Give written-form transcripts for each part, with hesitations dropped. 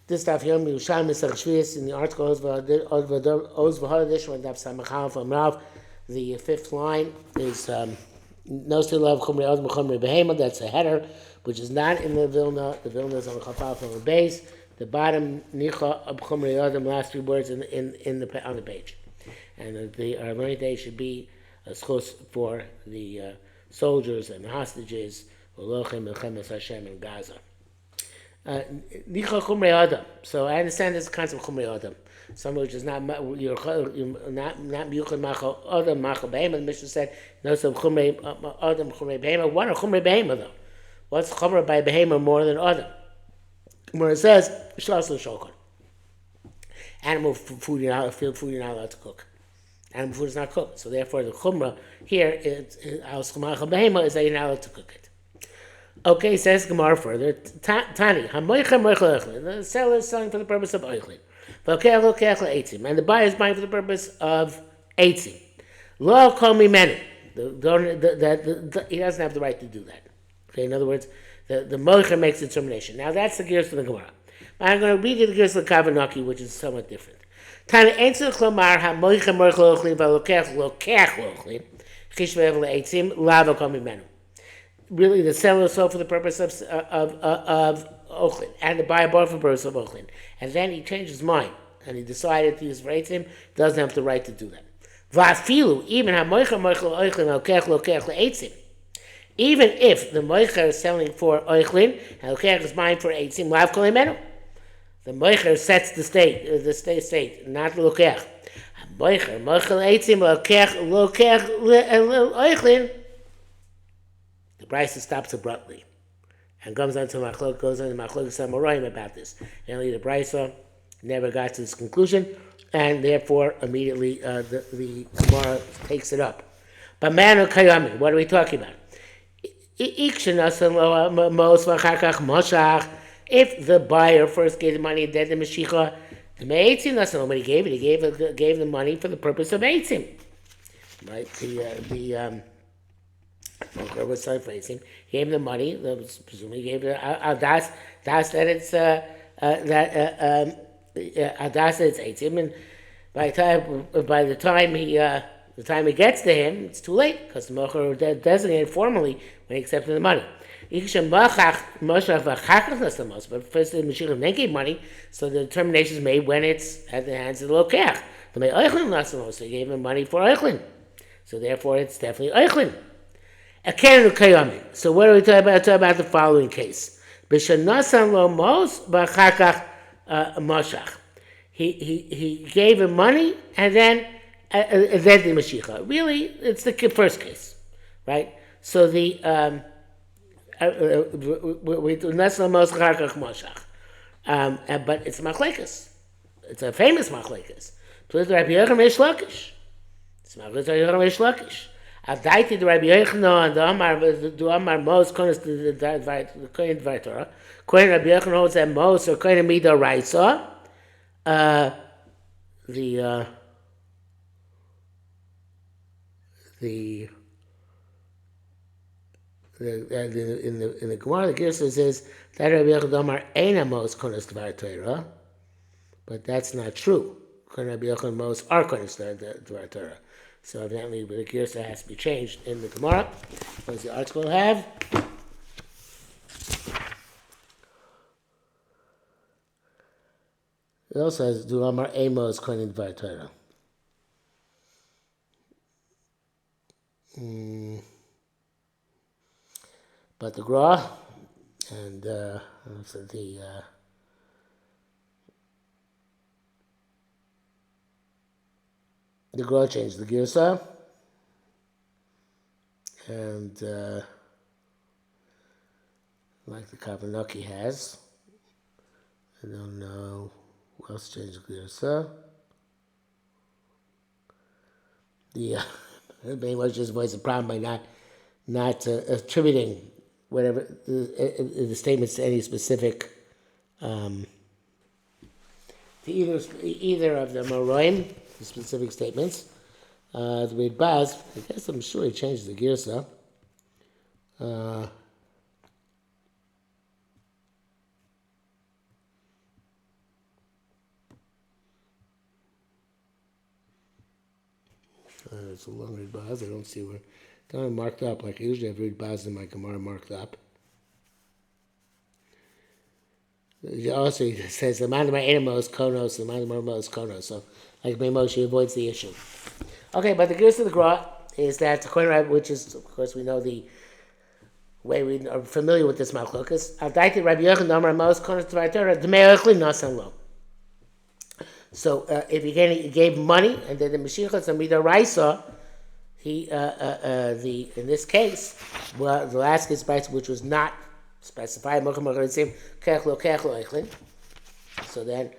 This stuff here, Yerushalmi Shevi'is, in the article Oz V'Hadash when Daf Samachal from Rav, the fifth line is No Still Love Chumrei Adam Chumrei Behema. That's a header, which is not in the Vilna. The Vilna is on the Chafal from the base. The bottom Nicha of Chumrei Adam, last three words on the page, and our learning day should be a schus for the soldiers and hostages, Ulochem Milchemes Hashem in Gaza. Nicha Chumrei Adam. So I understand this concept of Chumrei Adam. Someone which is not Miyuchad Machal Adam Machal Behema. The Mishnah said no. So Chumrei Adam Chumrei Behema. What are Chumrei Behema though? What's Chumrei by Behema more than Adam? Where it says Shlas L'Shokon. Animal food you're not allowed to cook. Animal food is not cooked. So therefore the Chumrah here Al Machal Behema is that you're not allowed to cook it. Okay, says Gemara further. Tani, the seller is selling for the purpose of oichlin, and the buyer is buying for the purpose of eitzim. Lo kol mimenu. He doesn't have the right to do that. Okay, in other words, the moicher makes the determination. Now that's the gears for the Gemara. I'm going to read you the gears of the Kavanaki, which is somewhat different. Tani, einzel klomar ha moicher ochlin v'alokech ochlin chishvev le'eitzim lavo kol mimenu. Really, the seller sold for the purpose of ochlin, and the buyer bought for the purpose of ochlin, and then he changed his mind and he decided to use for eitzim. Doesn't have the right to do that. Va'afilu, even even if the moicher is selling for ochlin and lokech is buying for eitzim, lav kol imenu. The moicher sets the state, not the lokech. Moicher eitzim lokech ochlin. The Brisa stops abruptly and goes on to Machlok Samoraim about this. Apparently, the Brisa never got to this conclusion, and therefore, immediately the Gemara takes it up. But Manu Kayami, what are we talking about? If the buyer first gave the money and then the Mashiach, the Meitzim, that's not what he gave it. He gave the money for the purpose of Eitzim. Right? Was selling for eitzim. He gave him the money. Presumably, he gave it das that it's that it's eitzim. And by the time he gets to him, it's too late because the mocher designated formally when he accepted the money. But first the Mashiach then gave money, so the determination is made when it's at the hands of the lokech. So he gave him money for oichlin. So therefore, it's definitely oichlin. So what are we talking about? Talking about the following case. He gave him money and then the Mashiach. Really, it's the first case, right? So the but it's machlekes. It's a famous machlekes. It's machlekes Lakish. Adaiti the Rabbi Yochanan and the Amar Mos Kohen the Kohen Dvar Kohen Rabbi Yochanan holds that Mos or Kohen Mida Raisa. In the Gemara the Gersa says that Rabbi Yochanan Amar Eina Mos Kohen Dvar Torah, but that's not true. Kohen Rabbi Yochanan Mos are Kohen Dvar Torah. So evidently, the Girsa has to be changed in the Gemara. What does the article have? It also has Du Amar Amos Kohen Dvar Torah. But the Gra and the Gra changed the Girsa, and like the Kavanaki has, I don't know who else changed the Girsa. The Baywatch just was a problem by not attributing whatever the statements to any specific to either of the Moroim. The specific statements. The Beit Baz, I guess I'm sure he changed the Girsa. It's a long read baz. I don't see where. Don't have marked up like I usually have read baz in my Gemara marked up. Also, it says the man of my animals konos, the man of my animals konos. So, like Moshe avoids the issue. Okay, but the gears of the Gra is that the Kohen Rabbi, which is, of course, we know the way we are familiar with this machlokas. Al daiti Rabbi Yochanan Amar Mos konos t'var Torah d'mei ochli nasan lo. So, if he gave money, and then the Mashiachas and Midoraisa, he in this case, well, the last case which was not specified. So then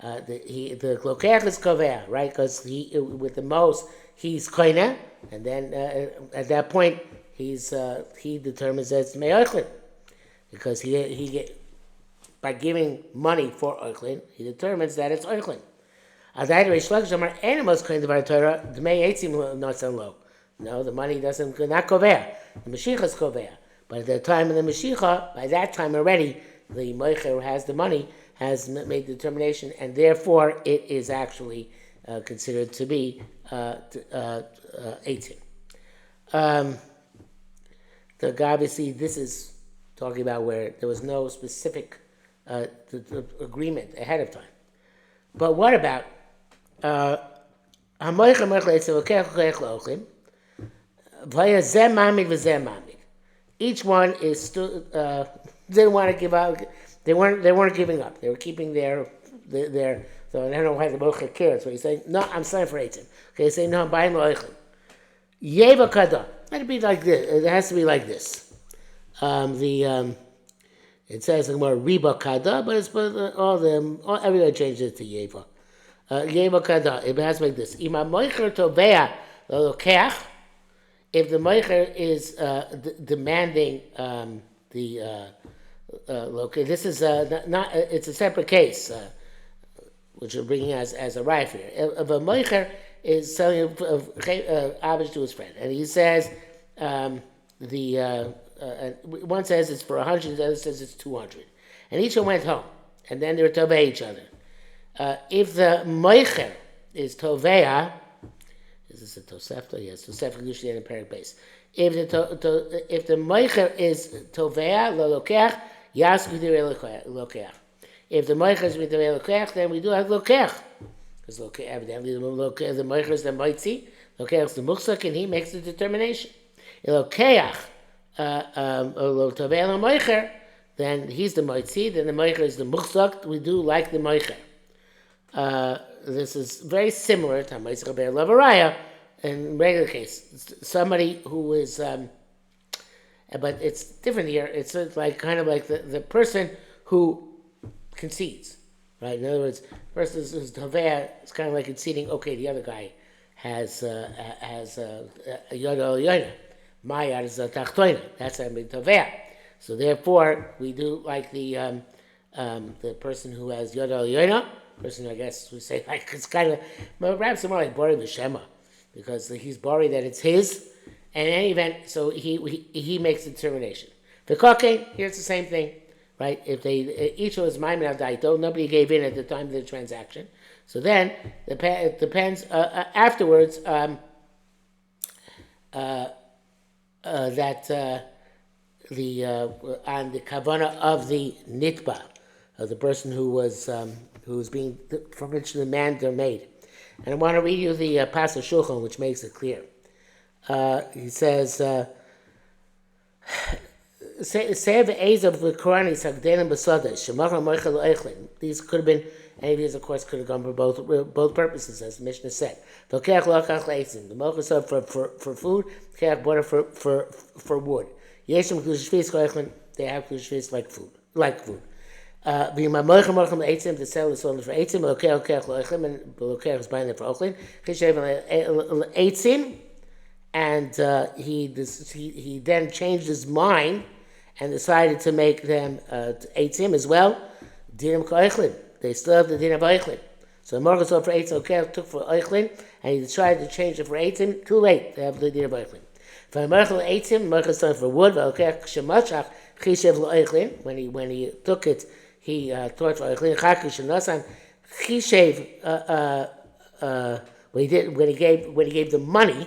the lokech is kovea, right? Because with the most he's koine, and then at that point he determines that it's me'ochlin, because he by giving money for ochlin he determines that it's ochlin. Animals koine the Torah the me'etzim not low. No, the money doesn't not kovea. The Mashiach is kovea. But at the time of the Mashiach, by that time already, the Moicher who has the money has made the determination, and therefore it is actually considered to be 18. Obviously, this is talking about where there was no specific agreement ahead of time. But what about each one is still didn't want to give out. They weren't giving up. They were keeping their. So I don't know why the mocha cares. So he's saying, no, I'm selling for 18. Okay, he's saying, no, I'm buying loichin. Yeva kada. Let it be like this. It has to be like this. It says more riba kada, but it's everybody changes it to yeva. Yeva kada. It has to be like this. Ima moicher tovea lokeach. If the moicher is demanding this is not. It's a separate case, which we're bringing as a rife here. If a moicher is selling average to his friend, and he says one says it's for 100, the other says it's 200, and each one went home, and then they were tovei each other. If the moicher is tovea. Is this a Tosefta? Yes, Tosefta usually in a parak base. If the Moicher is Tovea, lo Lokech, Yas B'direi Lokech. If the Moicher is B'direi Lokech, then we do have Lokech. Because evidently the Moicher is the Moitzi, Lokech is the Muchsak, and he makes the determination. If Lokech, lo Tovea lo Moicher, then he's the Moitzi, then the Moicher is the Muchsak, we do like the Moicher. This is very similar to Ma'aseh Be'er Lavaraya in regular case. Somebody who is, but it's different here. It's like kind of like the person who concedes, right? In other words, the person who's Tovea is kind of like conceding. Okay, the other guy has a Yod Al Yoina. My Yod is a Tachtoina. That's a big Tovea. So therefore, we do like the person who has Yod Al Yoina. Person, I guess, we say like it's kind of, perhaps more like Bori B'Shema, because he's Bori that it's his. And in any event, so he makes the determination. The kokain, here's the same thing, right? If they each was maimin al daito, nobody gave in at the time of the transaction. So then it depends afterwards that on the kavana of the nitba, of the person who was. Who's being from which the man they're made. And I want to read you the Pasuk Shulchan, which makes it clear. He says, these could have been, any of these, of course, could have gone for both purposes, as the Mishnah said. The Mocha sold for food, the bought it for wood. They have Kushvis like food. To sell is only for 18, and is buying it for Ochlin. And he then changed his mind and decided to make them 18 as well. Dinam Ochlin. They still have the din of Ochlin. So Morgan sold for 18, took for Ochlin, and he tried to change it for 18. Too late. They have the din of Ochlin. For Morgan 18, Morgan sold for wood. When he took it. He thought for Chaki Shanasan Chishev when he gave the money,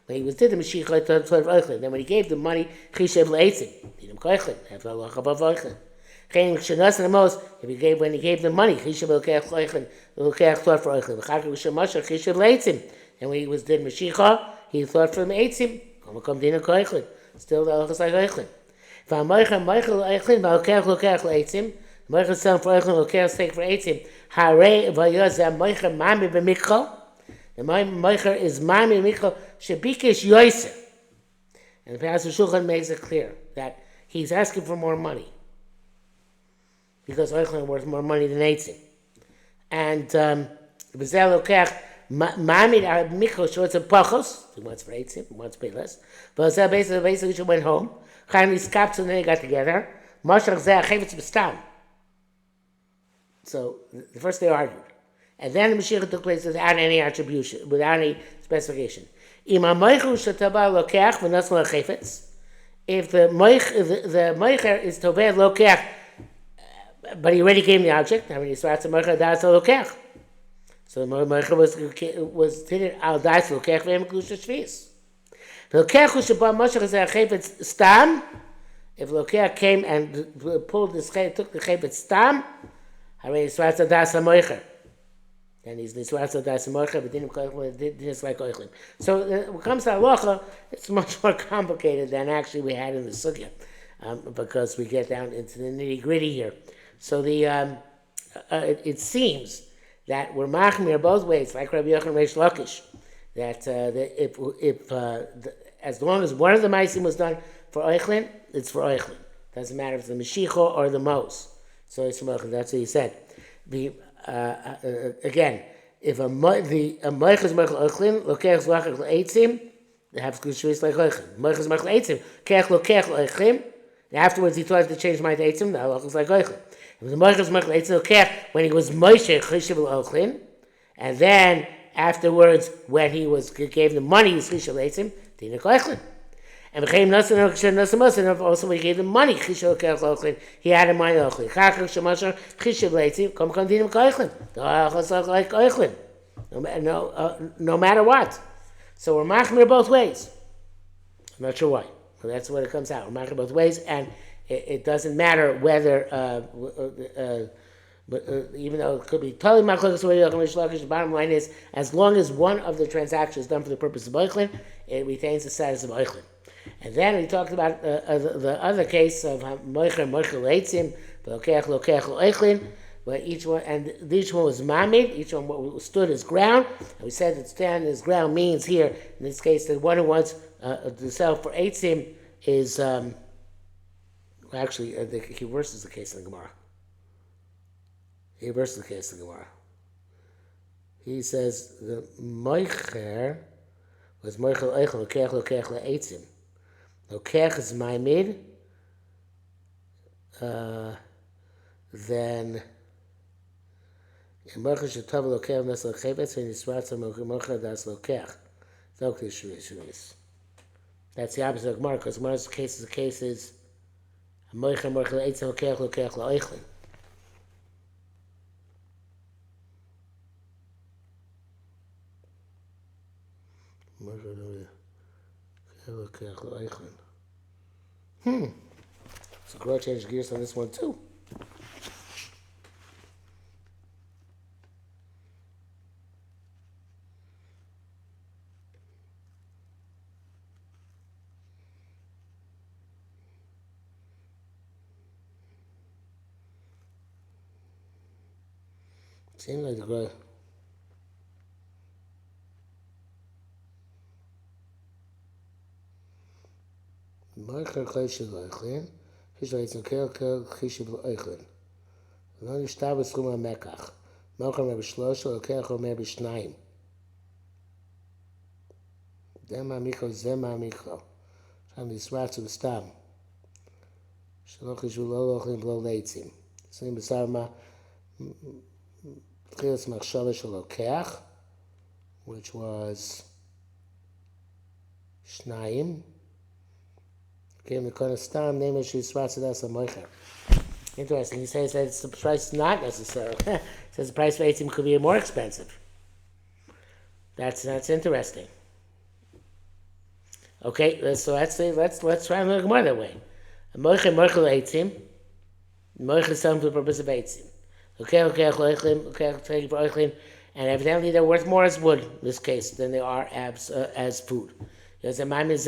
when he did the Mashiach to Eichlin. Then when he gave the money, Chishev Leitzim, did him Koichlin, have the halacha above Eichlin. When he gave the money, Chishev Lekech Eichlin, Lekech thought for Eichlin. V'chakir V'shemasher Chishev Leitzim, and when he did Mashiach, he thought for the Eitzim. Come Dina Koichlin, still the halacha like Eichlin. V'amoicha Moichel Eichlin, V'alekech Lekech Leitzim. Moichel selling for Eichlin, Lekech stake for Eitzim. Harei V'yozeh Moicha Mami B'Mikchel. The Moicher is Mami Michal Shebikish Yoiser. And the Pastor Shulchan makes it clear that he's asking for more money. Because Eichlin worth more money than Eitzim. And B'zel Lokech Mami Michal Shorts of Pachos. He wants for Eitzim, he wants to pay less. But basically she went home. Kindly scaps and then they got together. Moshe Zeh Chavetz B'Stam. So the first they argued. And then the Mashiach took place without any attribution, without any specification. If the moicher is toveh lokech, but he already gave him the object, I mean, he's the moicher das lokech. So the moicher was fitted al das lokech ve'em Yerushalmi Shevi'is. The lokech who sheba moicher is a chayfetz stam. If lokech came and pulled this took the chayfetz stam, already he's das moicher. And he's nisratza das moicher, but didn't just like oichlim. So when it comes to halacha, it's much more complicated than actually we had in the sugya, because we get down into the nitty gritty here. So it seems that we're machmir both ways, like Rabbi Yochanan Reish Lakish, that as long as one of the ma'asim was done for oichlin, it's for oichlin. Doesn't matter if it's the meshicha or the mos. So it's moicher. That's what he said. Again, if a moich is moich oichlin, lokech zlachach leitzim, they have to shvis like oichlin. Moich is moich leitzim, kech lokech oichlin. Afterwards, he tried to change my eitzim. The halach is like oichlin. If the moich is moich leitzim, lokech when he was moishe chishav oichlin, and then afterwards when he gave the money, he was chishav leitzim, dinik oichlin. And became Nasan also when he gave the money, he had in mind Ochlin. Come the like Ochlin. No matter what. So we're machmir both ways. I'm not sure why. But that's what it comes out. We're machmir both ways, and it doesn't matter whether even though it could be totally machlokes the bottom line is as long as one of the transactions is done for the purpose of Ochlin, it retains the status of Ochlin. And then we talked about the other case of moicher leitzim, lokech oichlin, where each one was mamid, each one stood as ground. And we said that stand as ground means here, in this case, that one who wants to sell for eitzim is, actually, he reverses the case in the Gemara. He reverses the case in the Gemara. He says the moicher was moicher oichlin, lokech leitzim. Lokech is ma'amid, then mocher shetav lokech nesel chevetz and yisratza mocher das lokech. That's the opposite of Gemara, because Gemara's case is mocher leitzim lokech la'oichlin. So Gemara changed gears on this one too. Seems like the Gemara. Moicher chishav oichlin, chishav leitzim chishav oichlin. Lo nishtar b'schum ha'mekach. Moicher omer b'shlosha, lokech omer b'shnayim. Dem ha'micho, zem ha'micho. Sham nisratzu b'stam. Shelo chishav lo ochlin v'lo leitzim. Sim b'sar ma tchilas machshava shel lokech, which was shnayim. Came the kind of stam name is Yisratzadas Moicher. Interesting. He says that the price is not necessary. He says the price for eitzim could be more expensive. That's interesting. Okay, let's try and look more that way. Moichel eitzim, moichel is selling for the purpose of eitzim. Okay, and evidently they're worth more as wood in this case than they are as food. Otherwise,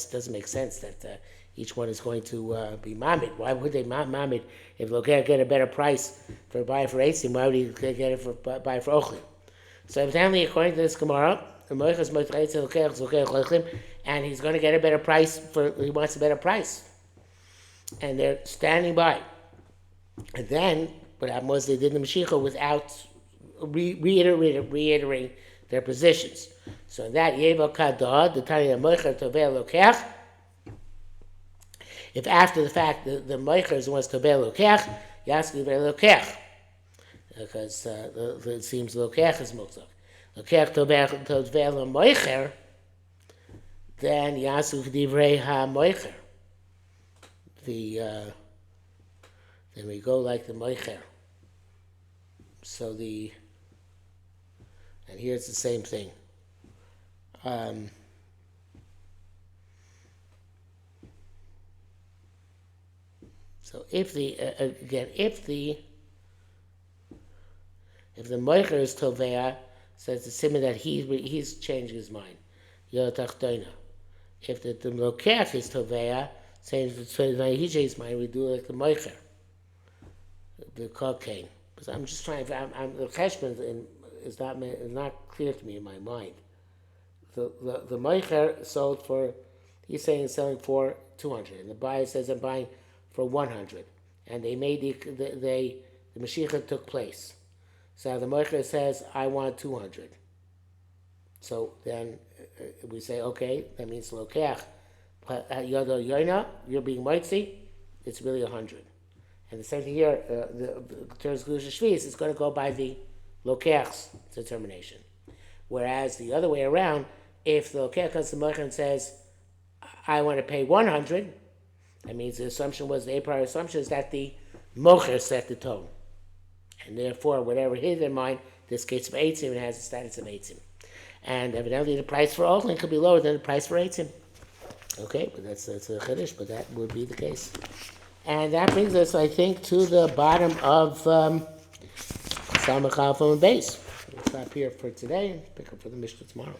it doesn't make sense that each one is going to be mamid. Why would they mamid if Lokech get a better price for buying for eitzim? Why would he get it for buy for ochlim? So evidently, according to this Gemara, and he's going to get a better price he wants a better price. And they're standing by. And then what happened was they did the Mashiach without reiterating their positions. So in that Yevo Kadad, the Tanya Moicher Tovei Lokech, if after the fact the Moicher is the one to Tovei Lokech, Yaski Lokech. Because it seems Lokech is Mokzak. Lokech Tovei Moicher, then Yasu Divrei HaMoicher. Then we go like the Moicher. So and here's the same thing. So if the Moicher is Tovea, says the simon that he's changing his mind. Yotachtoina. If the Lokech is Tovea, saying that he changed his mind, we do like the Moicher, the cocaine. Because I'm just trying. The cheshbon is not clear to me in my mind. The Moicher sold for. He's saying he's selling for 200, and the buyer says I'm buying for 100, and they made the Mashiach took place. So the Moicher says, I want 200. So then we say, okay, that means Lokech. Yodo Yoina, you're being Moitzi, it's really 100. And the same thing here, the terms Yerushalmi Shevi'is is going to go by the Lokech's determination. Whereas the other way around, if the Lokech comes to Moicher and says, I want to pay 100, that means the assumption was, the prior assumption is that the Moicher set the tone. And therefore, whatever he had in mind, this case of eitzim, it has the status of eitzim. And evidently the price for Ochlim could be lower than the price for eitzim. Okay, but that's a chiddush, but that would be the case. And that brings us, I think, to the bottom of Samach Alpha and Base. We'll stop here for today and pick up for the Mishnah tomorrow.